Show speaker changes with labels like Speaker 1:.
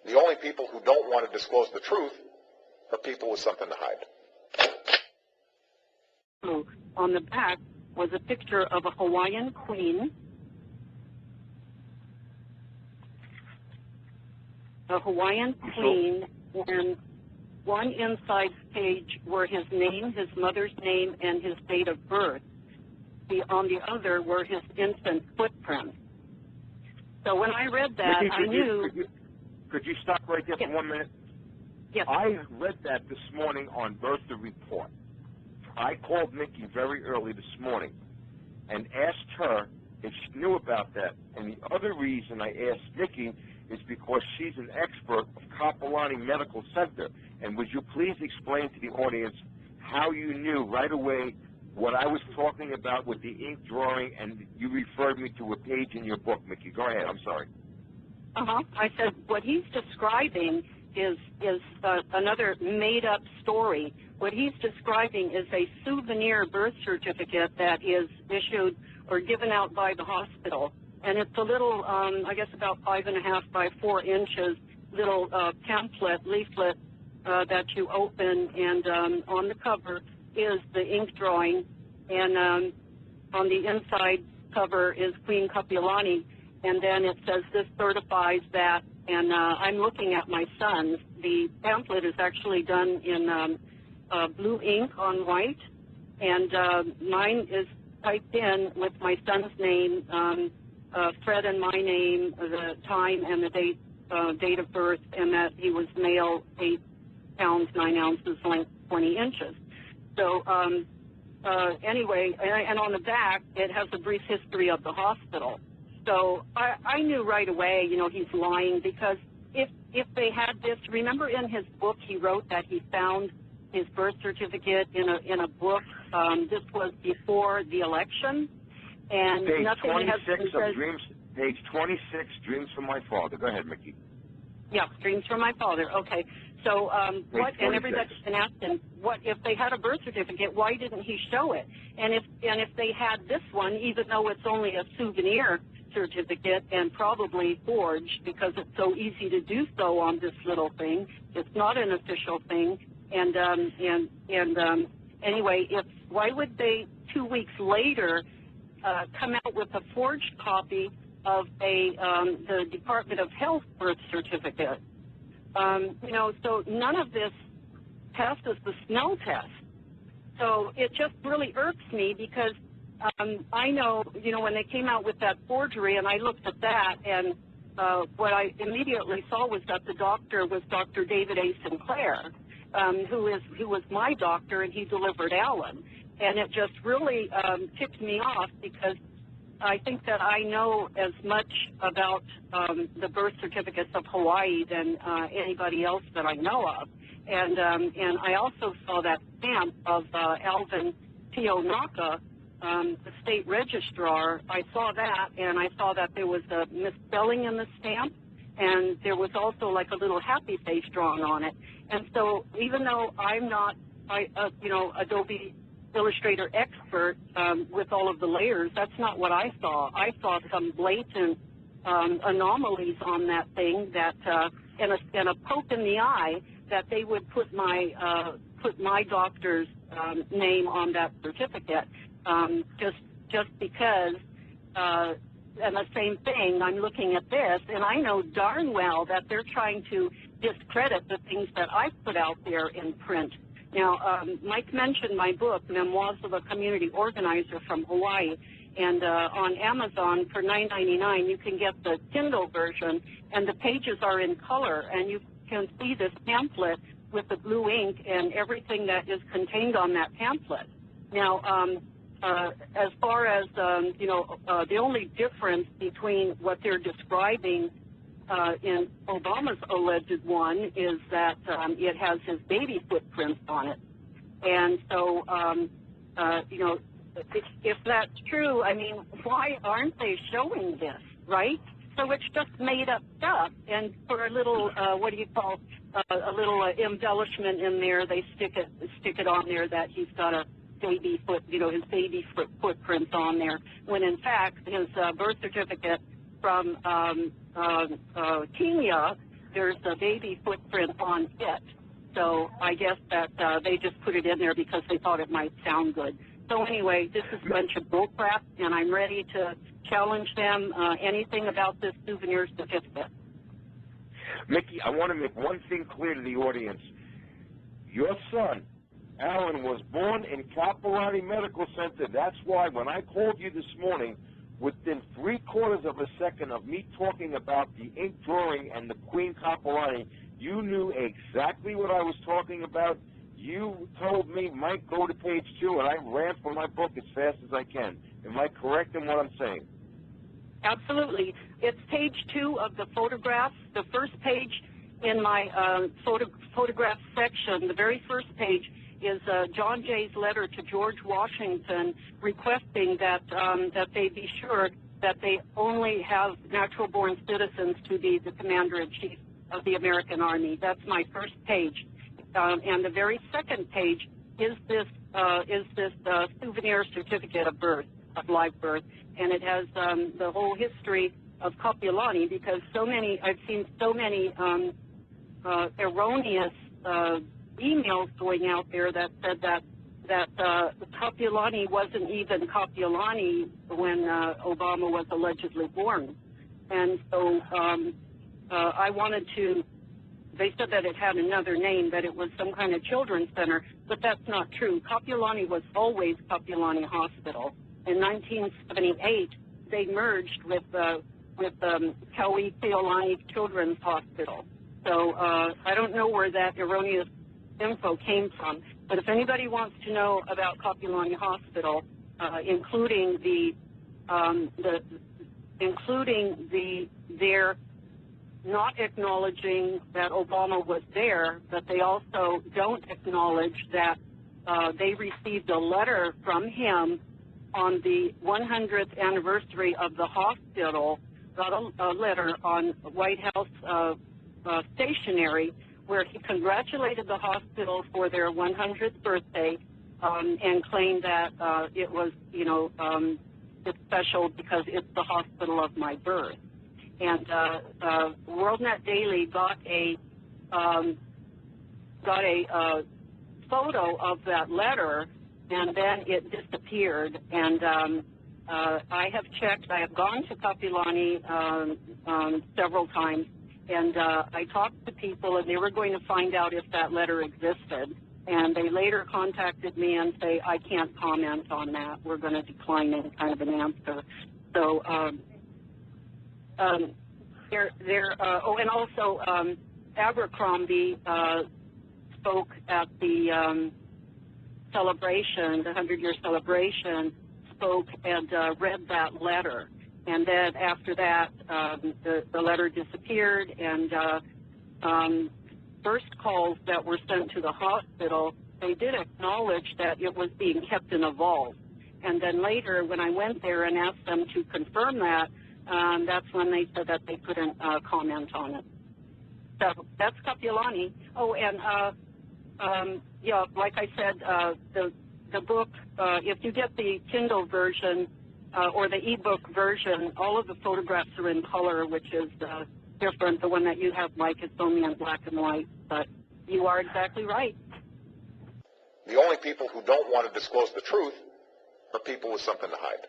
Speaker 1: The only people who don't want to disclose the truth are people with something to hide.
Speaker 2: On the back was a picture of a Hawaiian queen, and one inside page were his name, his mother's name, and his date of birth. On the other were his infant footprints. So when I read that,
Speaker 3: Nikki,
Speaker 2: I knew...
Speaker 3: Could you stop right there for 1 minute?
Speaker 2: Yes.
Speaker 3: I read that this morning on Bertha Report. I called Nikki very early this morning and asked her if she knew about that. And the other reason I asked Nikki is because she's an expert of Kapolani Medical Center. And would you please explain to the audience how you knew right away what I was talking about with the ink drawing, and you referred me to a page in your book, Nikki. Go ahead. I'm sorry.
Speaker 2: I said what he's describing is another made-up story. What he's describing is a souvenir birth certificate that is issued or given out by the hospital. And it's a little, I guess about 5.5 by 4 inches, little leaflet that you open, and on the cover is the ink drawing, and on the inside cover is Queen Kapiolani, and then it says this certifies that, and I'm looking at my son's. The pamphlet is actually done in blue ink on white, and mine is typed in with my son's name, Fred and my name, the time and the date of birth, and that he was male, 8 pounds, 9 ounces, length 20 inches. So anyway, and on the back, it has a brief history of the hospital. So I knew right away, you know, he's lying, because if they had this, remember in his book he wrote that he found his birth certificate in a book. This was before the election, and
Speaker 3: page
Speaker 2: nothing
Speaker 3: 26 of Dreams. Page 26, Dreams from My Father. Go ahead, Mickey.
Speaker 2: Yeah, Dreams from My Father. Okay. So what? And everybody's been asking, what if they had a birth certificate? Why didn't he show it? And if they had this one, even though it's only a souvenir certificate and probably forged, because it's so easy to do so on this little thing, it's not an official thing. And anyway, why would they 2 weeks later come out with a forged copy of the Department of Health birth certificate? You know, so none of this passes the smell test. So it just really irks me, because I know, you know, when they came out with that forgery, and I looked at that, and what I immediately saw was that the doctor was Dr. David A. Sinclair, who was my doctor, and he delivered Alan. And it just really ticked me off, because I think that I know as much about the birth certificates of Hawaii than anybody else that I know of. And I also saw that stamp of Alvin Pionaka, the state registrar. I saw that, and I saw that there was a misspelling in the stamp, and there was also like a little happy face drawn on it. And so even though I'm not, you know, Adobe Illustrator expert with all of the layers, that's not what I saw. I saw some blatant anomalies on that thing that, and a poke in the eye, that they would put my doctor's name on that certificate, just because. And the same thing, I'm looking at this, and I know darn well that they're trying to discredit the things that I put out there in print. Now, Mike mentioned my book, Memoirs of a Community Organizer from Hawaii, and on Amazon for $9.99 you can get the Kindle version, and the pages are in color, and you can see this pamphlet with the blue ink and everything that is contained on that pamphlet. Now, as far as, you know, the only difference between what they're describing in Obama's alleged one is that it has his baby footprints on it. And so, you know, if that's true, I mean, why aren't they showing this, right? So it's just made up stuff. And for a little, what do you call, a little embellishment in there, they stick it on there that he's got a baby foot, you know, his baby footprints on there, when in fact his birth certificate from Kenya there's a baby footprint on it. So I guess that they just put it in there because they thought it might sound good. So anyway, this is a bunch of bullcrap, and I'm ready to challenge them. Anything about this souvenir certificate.
Speaker 3: Mickey, I want to make one thing clear to the audience. Your son, Alan, was born in Capilani Medical Center. That's why when I called you this morning, within 3/4 of a second of me talking about the ink drawing and the Queen Capilani, you knew exactly what I was talking about. You told me, Mike, go to page 2, and I ran for my book as fast as I can. Am I correct in what I'm saying?
Speaker 2: Absolutely. It's page 2 of the photographs. The first page in my photograph section, the very first page, is John Jay's letter to George Washington requesting that that they be sure that they only have natural-born citizens to be the commander-in-chief of the American Army. That's my first page. And the very second page is this souvenir certificate of birth, of live birth, and it has the whole history of Kapiolani, because I've seen so many erroneous emails going out there that said that Kapiolani wasn't even Kapiolani when Obama was allegedly born. And so I wanted to, they said that it had another name, that it was some kind of children's center, but that's not true. Kapiolani was always Kapiolani Hospital. In 1978, they merged with Kauai Keolani Children's Hospital. So I don't know where that erroneous info came from, but if anybody wants to know about Kapiolani Hospital, including their not acknowledging that Obama was there, but they also don't acknowledge that they received a letter from him on the 100th anniversary of the hospital, got a letter on White House stationery where he congratulated the hospital for their 100th birthday and claimed that it was, it's special because it's the hospital of my birth. And WorldNet Daily got a photo of that letter, and then it disappeared. And I have checked. I have gone to Kapiolani several times, and I talked to people, and they were going to find out if that letter existed. And they later contacted me and say, I can't comment on that. We're going to decline any kind of an answer. So, and also Abercrombie spoke at the celebration, the 100-year celebration, spoke and read that letter. And then after that, the letter disappeared, and first calls that were sent to the hospital, they did acknowledge that it was being kept in a vault. And then later, when I went there and asked them to confirm that, that's when they said that they couldn't comment on it. So that's Kapiolani. Oh, and yeah, like I said, the book, if you get the Kindle version or the e-book version, all of the photographs are in color, which is different. The one that you have, Mike, is only in black and white, but you are exactly right.
Speaker 1: The only people who don't want to disclose the truth are people with something to hide.